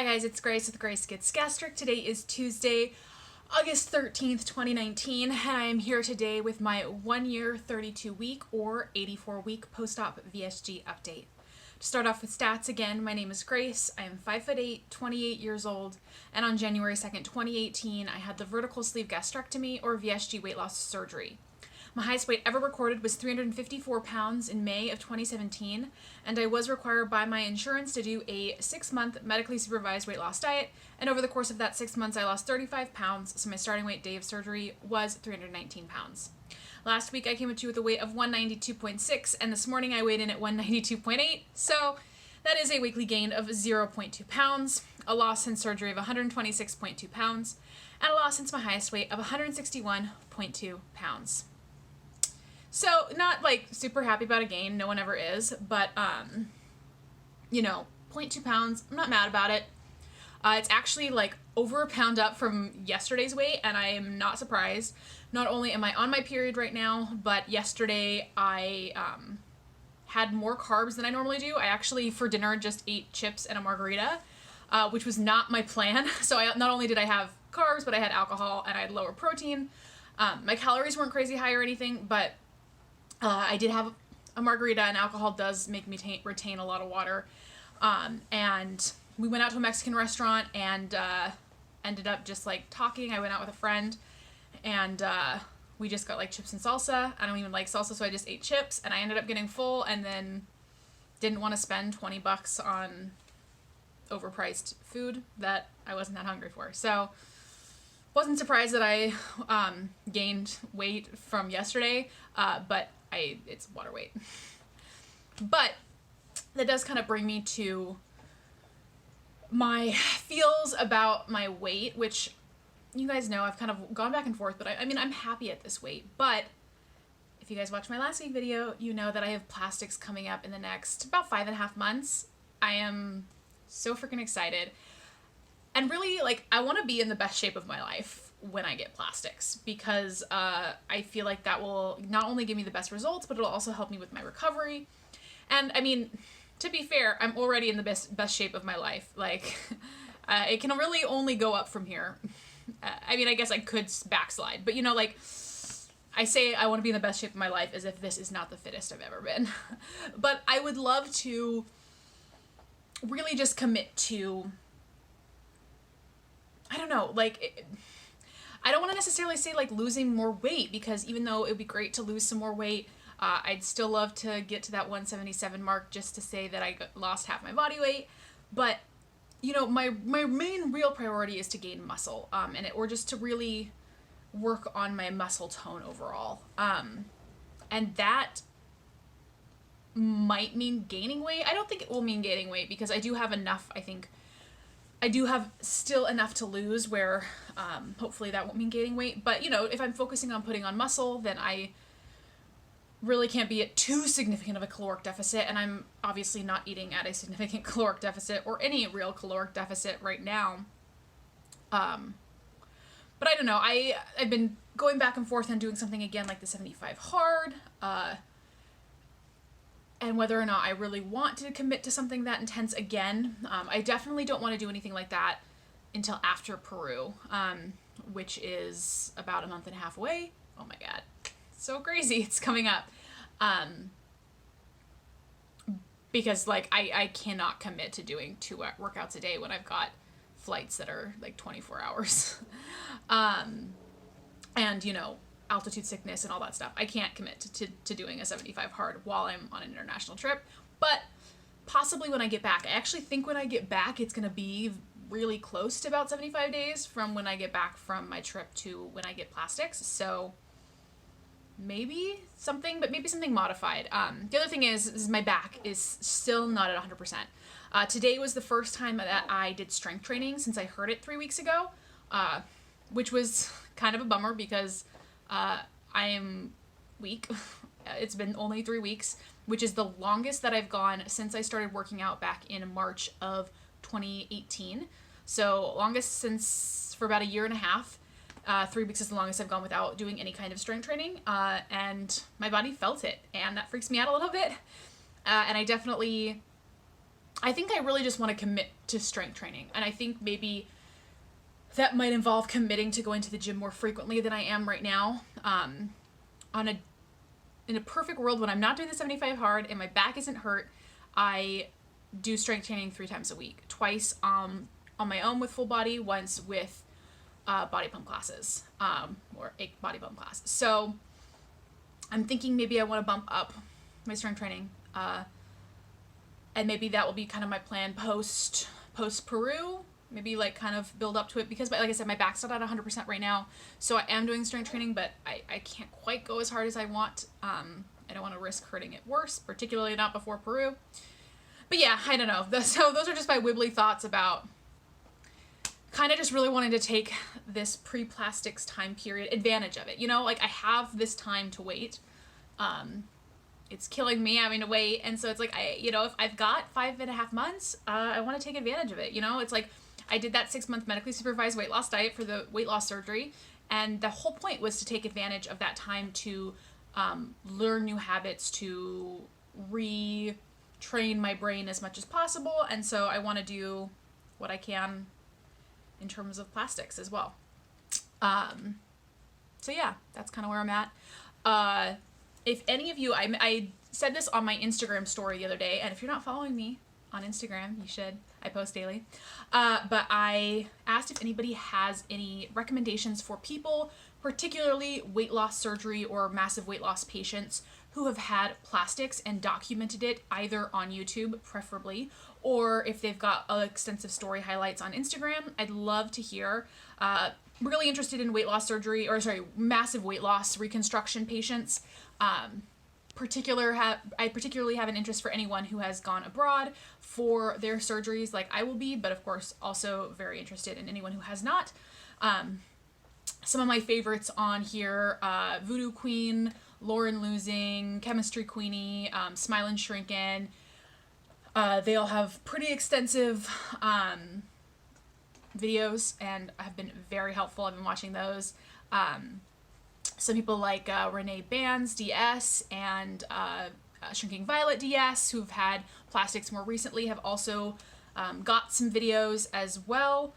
Hi guys, it's Grace with Grace Gets Gastric. Today is Tuesday, August 13th, 2019, and I am here today with my 1 year, 32 week or 84 week post-op VSG update. To start off with stats again, my name is Grace. I am 5'8", 28 years old, and on January 2nd, 2018, I had the Vertical Sleeve Gastrectomy or VSG weight loss surgery. My highest weight ever recorded was 354 pounds in May of 2017, and I was required by my insurance to do a 6-month medically supervised weight loss diet, and over the course of that 6 months I lost 35 pounds, so my starting weight day of surgery was 319 pounds. Last week I came to you with a weight of 192.6, and this morning I weighed in at 192.8, so that is a weekly gain of 0.2 pounds, a loss since surgery of 126.2 pounds, and a loss since my highest weight of 161.2 pounds. So, not, like, super happy about a gain, no one ever is, but, 0.2 pounds, I'm not mad about it. It's actually, like, over a pound up from yesterday's weight, and I am not surprised. Not only am I on my period right now, but yesterday I, had more carbs than I normally do. I actually, for dinner, just ate chips and a margarita, which was not my plan. So not only did I have carbs, but I had alcohol, and I had lower protein. My calories weren't crazy high or anything, but I did have a margarita, and alcohol does make me retain a lot of water. And we went out to a Mexican restaurant and ended up just like talking. I went out with a friend, and we just got like chips and salsa. I don't even like salsa, so I just ate chips, and I ended up getting full and then didn't want to spend $20 on overpriced food that I wasn't that hungry for. So wasn't surprised that I gained weight from yesterday, but it's water weight. But that does kind of bring me to my feels about my weight, which you guys know I've kind of gone back and forth, but I mean, I'm happy at this weight. But if you guys watched my last week video, you know that I have plastics coming up in the next about 5.5 months. I am so freaking excited. And really, like, I want to be in the best shape of my life when I get plastics, because I feel like that will not only give me the best results, but it'll also help me with my recovery. And I mean, to be fair, I'm already in the best shape of my life. Like, it can really only go up from here. I mean, I guess I could backslide, but like, I say I want to be in the best shape of my life as if this is not the fittest I've ever been. But I would love to really just commit to, I don't know, like, I don't want to necessarily say like losing more weight, because even though it would be great to lose some more weight, I'd still love to get to that 177 mark just to say that I lost half my body weight. But my main real priority is to gain muscle, or just to really work on my muscle tone overall. And that might mean gaining weight. I don't think it will mean gaining weight, because I do have enough, I think. I do have still enough to lose where hopefully that won't mean gaining weight. But, if I'm focusing on putting on muscle, then I really can't be at too significant of a caloric deficit. And I'm obviously not eating at a significant caloric deficit or any real caloric deficit right now. But I don't know. I've been going back and forth on doing something again like the 75 hard. And whether or not I really want to commit to something that intense again. I definitely don't want to do anything like that until after Peru, which is about a month and a half away. Oh my god, so crazy, it's coming up. Because like I cannot commit to doing 2 workouts a day when I've got flights that are like 24 hours. And altitude sickness and all that stuff. I can't commit to doing a 75 hard while I'm on an international trip, but possibly when I get back. I actually think when I get back, it's going to be really close to about 75 days from when I get back from my trip to when I get plastics. So maybe something modified. The other thing is my back is still not at 100%. Today was the first time that I did strength training since I hurt it 3 weeks ago, which was kind of a bummer, because I am weak. It's been only 3 weeks, which is the longest that I've gone since I started working out back in March of 2018. So longest since for about 1.5 years. 3 weeks is the longest I've gone without doing any kind of strength training. And my body felt it, and that freaks me out a little bit. And I definitely I think I really just want to commit to strength training. And I think maybe that might involve committing to going to the gym more frequently than I am right now. In a perfect world, when I'm not doing the 75 hard and my back isn't hurt, I do strength training 3 times a week. Twice on my own with full body, once with body pump classes, or 8 body pump classes. So I'm thinking maybe I want to bump up my strength training. And maybe that will be kind of my plan post Peru. Maybe like kind of build up to it, because like I said, my back's not at 100% right now. So I am doing strength training, but I can't quite go as hard as I want. I don't want to risk hurting it worse, particularly not before Peru. But yeah, I don't know. So those are just my wibbly thoughts about kind of just really wanting to take this pre-plastics time period, advantage of it. You know, like I have this time to wait. It's killing me having to wait. And so it's like, if I've got 5.5 months, I want to take advantage of it. You know, it's like I did that 6-month medically supervised weight loss diet for the weight loss surgery. And the whole point was to take advantage of that time to learn new habits, to retrain my brain as much as possible. And so I want to do what I can in terms of plastics as well. So yeah, that's kind of where I'm at. If any of you, I said this on my Instagram story the other day, and if you're not following me on Instagram, you should. I post daily. But I asked if anybody has any recommendations for people, particularly weight loss surgery or massive weight loss patients who have had plastics and documented it either on YouTube, preferably, or if they've got extensive story highlights on Instagram. I'd love to hear. Really interested in weight loss surgery, massive weight loss reconstruction patients. I particularly have an interest for anyone who has gone abroad for their surgeries like I will be, but of course also very interested in anyone who has not. Some of my favorites on here, Voodoo Queen, Lauren Losing, Chemistry Queenie, Smilin' Shrinkin'. They all have pretty extensive videos and have been very helpful. I've been watching those. Some people like Renee Bands DS and Shrinking Violet DS, who've had plastics more recently, have also got some videos as well.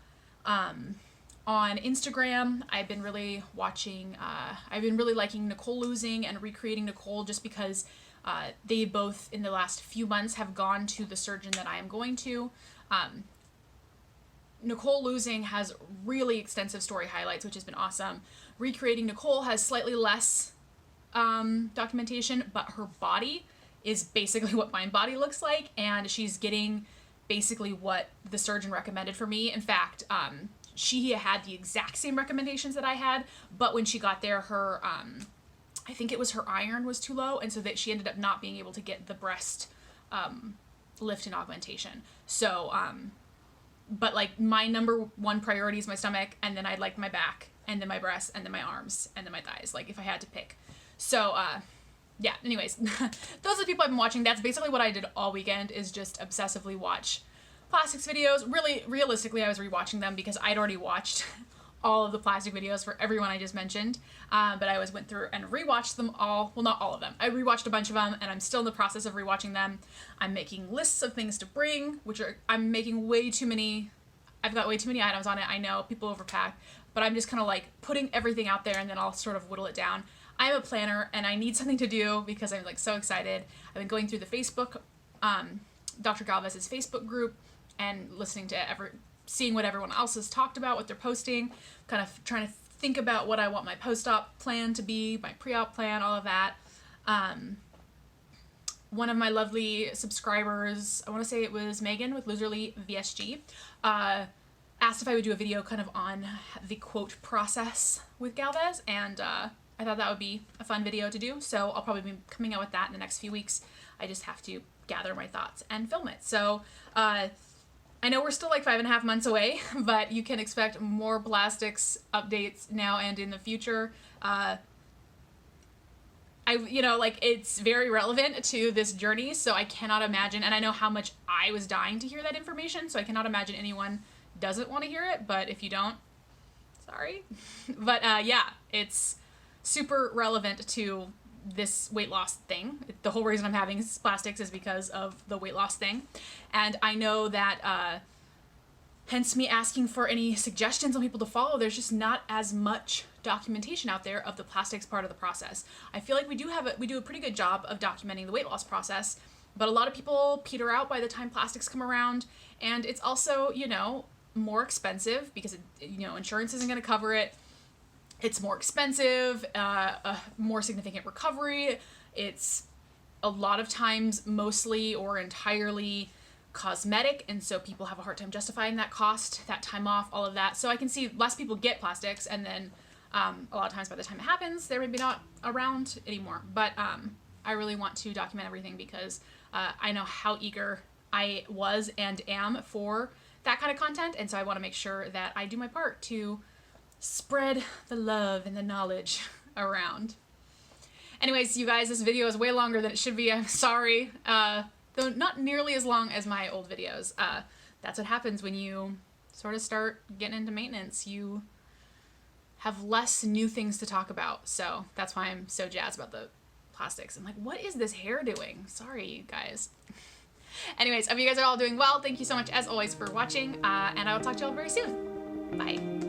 On Instagram, I've been really liking Nicole Losing and Recreating Nicole, just because they both in the last few months have gone to the surgeon that I am going to. Nicole Losing has really extensive story highlights, which has been awesome. Recreating Nicole has slightly less documentation, but her body is basically what my body looks like, and she's getting basically what the surgeon recommended for me. In fact, she had the exact same recommendations that I had, but when she got there, her I think it was her iron was too low, and so that she ended up not being able to get the breast lift and augmentation. So but like my number one priority is my stomach, and then I'd like my back, and then my breasts, and then my arms, and then my thighs, like if I had to pick. So yeah, anyways, those are the people I've been watching. That's basically what I did all weekend, is just obsessively watch plastics videos. Really, realistically, I was rewatching them because I'd already watched all of the plastic videos for everyone I just mentioned, but I always went through and rewatched them all. Well, not all of them. I rewatched a bunch of them, and I'm still in the process of rewatching them. I'm making lists of things to bring, I'm making way too many. I've got way too many items on it. I know people overpack, but I'm just kind of like putting everything out there, and then I'll sort of whittle it down. I'm a planner, and I need something to do because I'm like so excited. I've been going through the Facebook, Dr. Galvez's Facebook group, and listening to seeing what everyone else has talked about, what they're posting, kind of trying to think about what I want my post-op plan to be, my pre-op plan, all of that. One of my lovely subscribers, I want to say it was Megan with Loserly VSG, asked if I would do a video kind of on the quote process with Galvez, and I thought that would be a fun video to do, so I'll probably be coming out with that in the next few weeks. I just have to gather my thoughts and film it. So I know we're still like 5.5 months away, but you can expect more plastics updates now and in the future. It's very relevant to this journey, so I cannot imagine, and I know how much I was dying to hear that information, so I cannot imagine anyone doesn't want to hear it, but if you don't, sorry. But yeah, it's super relevant to this weight loss thing. The whole reason I'm having plastics is because of the weight loss thing. And I know that, hence me asking for any suggestions on people to follow, there's just not as much documentation out there of the plastics part of the process. I feel like we do a pretty good job of documenting the weight loss process, but a lot of people peter out by the time plastics come around, and it's also, you know, more expensive because, insurance isn't going to cover it. It's more expensive, a more significant recovery. It's a lot of times mostly or entirely cosmetic, and so people have a hard time justifying that cost, that time off, all of that. So I can see less people get plastics, and then a lot of times by the time it happens, they're maybe not around anymore. But I really want to document everything because I know how eager I was and am for that kind of content, and so I want to make sure that I do my part to spread the love and the knowledge around. Anyways, you guys, this video is way longer than it should be. I'm sorry. Though not nearly as long as my old videos. That's what happens when you sort of start getting into maintenance. You have less new things to talk about. So that's why I'm so jazzed about the plastics. I'm like, what is this hair doing? Sorry, you guys. Anyways, I hope you guys are all doing well. Thank you so much, as always, for watching. And I will talk to you all very soon. Bye.